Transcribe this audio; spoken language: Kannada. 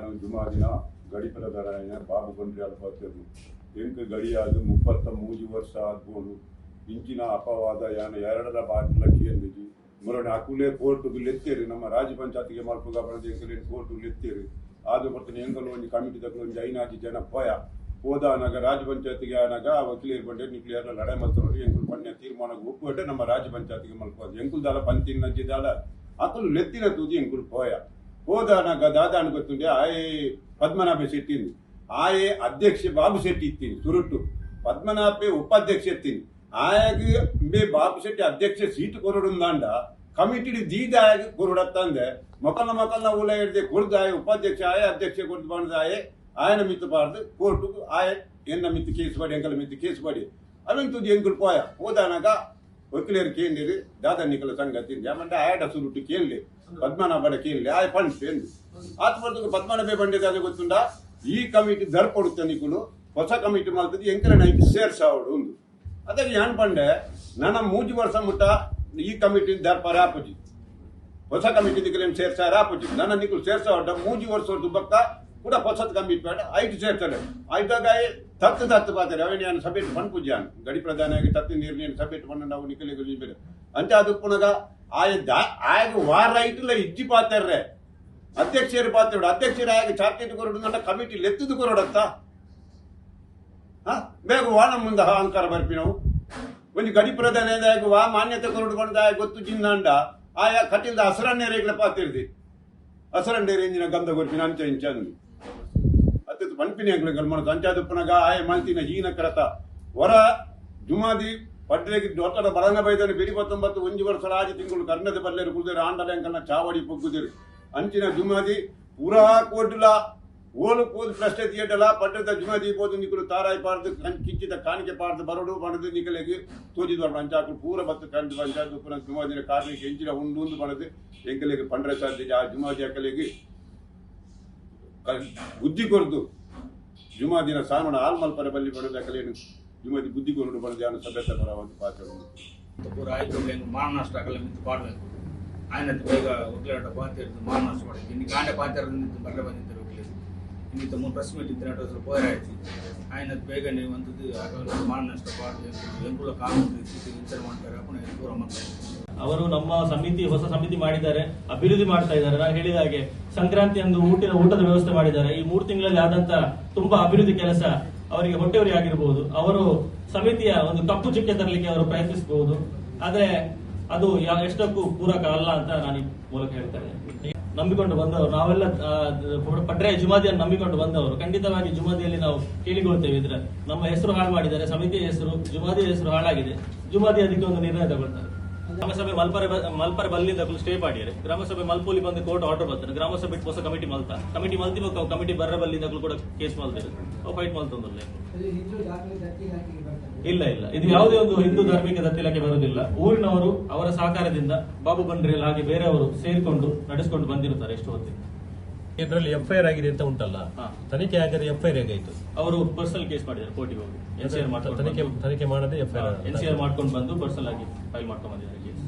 ಯಾನು ಜುಮಾದಿನ ಗಡಿಪರದರಾಯನ ಬಾಬು ಬಂದ್ರೆ ಅಲ್ಪತ್ತದು ಎಂಕ ಗಡಿಯಾದ 33 ವರ್ಷ ಆಗ್ಬೋದು ಇಂಚಿನ ಅಪವಾದ ಯಾನ ಎರಡರ ಬಾಟ್ಲಕ್ಕೆ ಎಂದಿಜಿ ಮೊರನೆ ಅಕುಲೆ ಕೋರ್ಟು ಲೆತ್ತೇರಿ ನಮ್ಮ ರಾಜ್ಯ ಪಂಚಾಯತಿಗೆ ಮಲ್ಪುಗ ಬರದೆ ಎಂಕಲೇನು ಕೋರ್ಟು ಲೆತ್ತೇರಿ ಆದ ಬರ್ತನೆ ಎಂಕಲು ಒಂದು ಕಮಿಟಿ ತಗೊಂಡು ಒಂದು 5 ಜನ ಪೋಯ ಹೋದಾನಾಗ ರಾಜ್ಯ ಪಂಚಾಯತಿಗೆ ಆನಾಗ ವಕೀಲರು ಬಂಡೆ ನ್ಯೂಕ್ಲಿಯರ್ ಲಡಾಯಿ ಮಾಡ್ತಾರೆ ಎಂಕುಲು ಪಣ್ಯ ತೀರ್ಮಾನಕ್ಕೆ ಒಪ್ಪುಬಿಟ್ಟೆ ನಮ್ಮ ರಾಜ್ಯ ಪಂಚಾಯತಿಗೆ ಮಲ್ಕೋದು ಎಂಕುಲ್ ದಾಲ ಪಂತಿನ ನಜ್ಜಿದಾಲ ಅಕುಲು ಲೆತ್ತಿನ ತೂದಿ ಎಂಕುಲು ಪೋಯ ಹೋದಾನಾಗ ದಾದಾನ ಗೊತ್ತುಂಡೆ ಆಯೇ ಪದ್ಮನಾಭ ಶೆಟ್ಟಿಂದು ಆಯೇ ಅಧ್ಯಕ್ಷ ಬಾಬು ಶೆಟ್ಟಿ ಇತ್ತೀನಿ ಸುರುಟ್ಟು ಪದ್ಮನಾಭೆ ಉಪಾಧ್ಯಕ್ಷ ಎತ್ತೀನಿ ಆಯಾಗಿ ಬೇ ಬಾಬು ಶೆಟ್ಟಿ ಅಧ್ಯಕ್ಷ ಸೀಟು ಕೊರಡುಂದಾಂಡ ಕಮಿಟಿ ದೀದಾಗಿ ಕೊರಡತ್ತಂದೆ ಮೊಕಲ್ನ ಊಲ ಹಿಡಿದೆ ಕೊಡ್ದು ಆಯ ಉಪಾಧ್ಯಕ್ಷ ಆಯ ಅಧ್ಯಕ್ಷ ಕೊಡ್ದು ಬಂದ ఆయన మిత్తుపాడు కోర్టుకు ఎన్న మిత్తి కేసు పడి ఎంకల మిత్తి కేసు పడి అవంతు ఎంకులు పోయా పోదానగా వకీలేరు కేంద్రీ దాదా నికల సంగతి ఏమంటే ఆడ సురుట్టు కేళ్ళి పద్మనాభ కేళ్ళి ఆయ పండు ఏంది ఆత్మవర్తకు పద్మనాభే పండిత అది ಗೊತ್ತುಂಡ ಈ ಕಮಿಟಿ ದರ್ಪಡುತ್ತೆ ನಿಕುಲು ಹೊಸ ಕಮಿಟಿ ಮಾಡ್ತದೆ ಎಂಕಲ ನೈಟ್ ಸೇರ್ಸಾವಡು ಒಂದು ಅದಕ್ಕೆ ಏನ್ ಪಂಡೆ ನನ್ನ 3 ವರ್ಷ ಮುಟ್ಟ ಈ ಕಮಿಟಿ ದರ್ಪರ ಆಪುಜಿ ಹೊಸ ಕಮಿಟಿ ನಿಕಲೇನು ಸೇರ್ಸಾರ ಆಪುಜಿ ನನ್ನ ನಿಕುಲು ಸೇರ್ಸಾವಡ್ಡ 3 ವರ್ಷದ ಬಕ್ಕ ಕೂಡ ಹೊಸದ ಕಮಿಟಿ ಬೇಡ 5 ಸೇರ್ತಾರೆ 5ದಾಗ ತತ್ತು ಪಾತಾರೆ ಅವನೇ ಸಭೆಟ್ ಪಣ್ ಪೂಜ್ಯಾನ್ ಗಡಿ ಪ್ರಧಾನಿಯಾಗಿ ತತ್ತು ನೀರಿನ ಸಭೆಟ್ ಪಣ್ಣ ನಾವು ನಿಕಲಿಗೆ ಬೇರೆ ಅಂತೆ ಅದು ಪುನಗ ಆಗ ವಾರ ಐಟಿಲ್ಲ ಇಜ್ಜಿ ಪಾತಾರ್ರೆ ಅಧ್ಯಕ್ಷರು ಪಾತ್ರ ಅಧ್ಯಕ್ಷರ ಆಗ ಚಾರ್ಟೆಟ್ ಕೊರಡು ಕಮಿಟಿ ಲೆತ್ತದು ಕೊರಡತ್ತ ಬೇಗ ವಾಣ ಮುಂದೆ ಅಹಂಕಾರ ಬರ್ಪಿ ನಾವು ಒಂದು ಗಡಿ ಪ್ರಧಾನಿಯಾಗ ವಾ ಮಾನ್ಯತೆ ಕೊರಡುಕೊಂಡ ಗೊತ್ತು ಜಿನ್ನಾಂಡ ಆಯಾ ಕಟ್ಟಿಲ್ದ ಹಸರನ್ನೇ ರೇಗ್ಲ ಪಾತಿರ್ದಿ ಹಸರನ್ನೇ ರೇಂಜಿನ ಗಂಧ ಗೊರ್ಪಿನ ಅಂಚ ಇಂಚ ಅಂದು ಅತ್ಯಂತ ಪಂಪಿನಿ ಅಂಗ್ಲಗಳು ಮಾಡೋದು ಅಂಚಾದುಪ್ಪನಾಗ ಆಯ ಮಲ್ತಿನ ಹೀನ ಕರತ ಹೊರ ಜುಮಾದಿ ಪಡ್ರೆಗೆ ದೊಡ್ಡ ಬರಂಗ ಬೈದನೆ ಬಿಡಿ 19 1 ವರ್ಷ ರಾಜಿ ತಿಂಗಳು ಕರ್ಣದ ಬಲ್ಲೇರು ಕುಡಿದ್ರೆ ಆಂಡಲ ಅಂಕಲ್ನ ಚಾವಡಿ ಪೊಗ್ಗುದಿರು ಅಂಚಿನ ಜುಮಾದಿ ಪೂರಾ ಕೋಡ್ಲ ಓಲು ಕೋದು ಪ್ರಶ್ನೆ ತಿಯೇಟಲ ಪಡ್ಡದ ಜುಮಾದಿ ಬೋದು ನಿಕಲು ತಾರಾಯಿ ಪಾರ್ದು ಕಿಚ್ಚಿದ ಕಾಣಿಕೆ ಪಾರ್ದು ಬರಡು ಬಣದು ನಿಕಲೆಗೆ ತೋಜಿದ್ವಾರ ಅಂಚಾಕು ಪೂರ ಬತ್ತು ಕಂಡು ಪಂಚಾಯತ್ ಉಪ್ಪನ ಜುಮಾದಿನ ಕಾರ್ಮಿಕ ಎಂಚಿನ ಉಂಡು ಬಣದು ಎಂಕಲೆಗೆ ಪಂಡ್ರೆ ಸಾಧ್ಯ ಆ ಜುಮಾದಿ ಅಕ್ಕಲೆಗೆ ಬುದ್ಧಿ ಕೊರದು ಜುಮಾದಿನ ಸಾಮನ ಆಲ್ಮಲ್ಪರ ಬಲ್ಲಿ ಬಡದ ಅಕ್ಕಲೇನು ಜುಮಾದಿ ಬುದ್ಧಿ ಕೊರಡು ಬಡದು ಯಾನು ಸಭ್ಯತೆ ಪರವಾಗಿ ಪಾತ್ರ ಪೂರ ಆಯ್ತು ಮಾನ ನಷ್ಟ ಅಕ್ಕಲ್ಲ ಮಿತ್ತು ಪಾಡಬೇಕು ఆయన ಬೇಗ ಒಗ್ಲಾಟ ಪಾತಿರ್ದು ಮಾನ ನಷ್ಟ ಮಾಡಿ ಇನ್ನು ಗಾಂಡೆ ಪಾತಿರ್ದು ನಿಂತು ಬರಲೆ ಬಂದಿದ್ದರು ಒಗ್ಲೇದು ಇನ್ನಿತ್ತು ಮೂರು ಪ್ರೆಸ್ ಮೀಟ್ ಇದ್ದಿನ ಪೋರಾಯ್ತು ఆయన ಬೇಗನೆ ಒಂದದ್ದು ಆಗಲ್ಲ ಮಾನ ನಷ್ಟ ಪಾಡು ಎಂಕುಲ ಕಾನೂನು ವಿಚಾರ ಮಾಡ್ತಾರೆ ಅಪ್ಪನ ಪೂರ ಮಾಡ್ತಾರೆ ಅವರು ನಮ್ಮ ಸಮಿತಿ ಹೊಸ ಸಮಿತಿ ಮಾಡಿದ್ದಾರೆ, ಅಭಿವೃದ್ಧಿ ಮಾಡ್ತಾ ಇದ್ದಾರೆ. ನಾನು ಹೇಳಿದ ಹಾಗೆ ಸಂಕ್ರಾಂತಿ ಅಂದು ಊಟದ ವ್ಯವಸ್ಥೆ ಮಾಡಿದ್ದಾರೆ. ಈ 3 ತಿಂಗಳಲ್ಲಿ ಆದಂತ ತುಂಬಾ ಅಭಿವೃದ್ಧಿ ಕೆಲಸ ಅವರಿಗೆ ಹೊಟ್ಟೆವರಿ ಆಗಿರಬಹುದು. ಅವರು ಸಮಿತಿಯ ಒಂದು ಕಪ್ಪು ಚುಕ್ಕೆ ತರಲಿಕ್ಕೆ ಅವರು ಪ್ರಯತ್ನಿಸಬಹುದು, ಆದ್ರೆ ಅದು ಎಷ್ಟಕ್ಕೂ ಪೂರಕ ಅಲ್ಲ ಅಂತ ನಾನು ಈ ಮೂಲಕ ಹೇಳ್ತೇನೆ. ನಂಬಿಕೊಂಡು ಬಂದವರು ನಾವೆಲ್ಲ ಪಡ್ರೆ ಜುಮಾದಿಯನ್ನು ನಂಬಿಕೊಂಡು ಬಂದವರು ಖಂಡಿತವಾಗಿ ಜುಮಾದಿಯಲ್ಲಿ ನಾವು ಕೇಳಿಕೊಳ್ತೇವೆ. ಇದ್ರೆ ನಮ್ಮ ಹೆಸರು ಹಾಳು ಮಾಡಿದ್ದಾರೆ, ಸಮಿತಿಯ ಹೆಸರು, ಜುಮಾದಿಯ ಹೆಸರು ಹಾಳಾಗಿದೆ. ಜುಮಾದಿ ಅದಕ್ಕೆ ಒಂದು ನಿರ್ಣಯ ತಗೊಳ್ತಾರೆ. ಗ್ರಾಮಸಭೆ ಮಲ್ಪರೆ ಬಲ್ಲಿಂದ ಸ್ಟೇ ಮಾಡಿದ್ದಾರೆ. ಗ್ರಾಮಸಭೆ ಮಲ್ಪೋಲಿ ಬಂದು ಕೋರ್ಟ್ ಆರ್ಡರ್ ಬರ್ತಾರೆ. ಗ್ರಾಮಸಭೆ ಹೊಸ ಕಮಿಟಿ ಮಲ್ತಿ ಕಮಿಟಿ ಬರ್ರ ಬಲ್ಲಿಂದ ಕೂಡ ಕೇಸ್ ಮಲ್ತಾರೆ. ಫೈಟ್ ಮಲ್ತಂದ್ರೆ ಇಲ್ಲ ಇದು ಯಾವುದೇ ಒಂದು ಹಿಂದೂ ಧಾರ್ಮಿಕ ದತ್ತಿಲಕ್ಕೆ ಬರುವುದಿಲ್ಲ. ಊರಿನವರು ಅವರ ಸಹಕಾರದಿಂದ ಬಾಬು ಬಂಡ್ರಿಯಲ್ ಹಾಗೆ ಬೇರೆಯವರು ಸೇರಿಕೊಂಡು ನಡೆಸಿಕೊಂಡು ಬಂದಿರುತ್ತಾರೆ. ಎಷ್ಟು ಹೊತ್ತಿಗೆ ಇದರಲ್ಲಿ ಎಫ್ಐಆರ್ ಆಗಿದೆ ಅಂತ ಉಂಟಲ್ಲ, ತನಿಖೆ ಆಗದೆ ಎಫ್ಐಆರ್ ಹೇಗಾಯ್ತು? ಅವರು ಪರ್ಸನಲ್ ಕೇಸ್ ಮಾಡಿದ್ದಾರೆ ಕೋರ್ಟಿಗೆ ಹೋಗಿ. ತನಿಖೆ ಮಾಡದೆ ಎಫ್ಐಆರ್ ಎನ್ಸಿಆರ್ ಮಾಡ್ಕೊಂಡು ಬಂದು ಪರ್ಸನಲ್ ಆಗಿ ಫೈಲ್ ಮಾಡ್ಕೊಂಡು ಬಂದಿದ್ದಾರೆ ಕೇಸ್.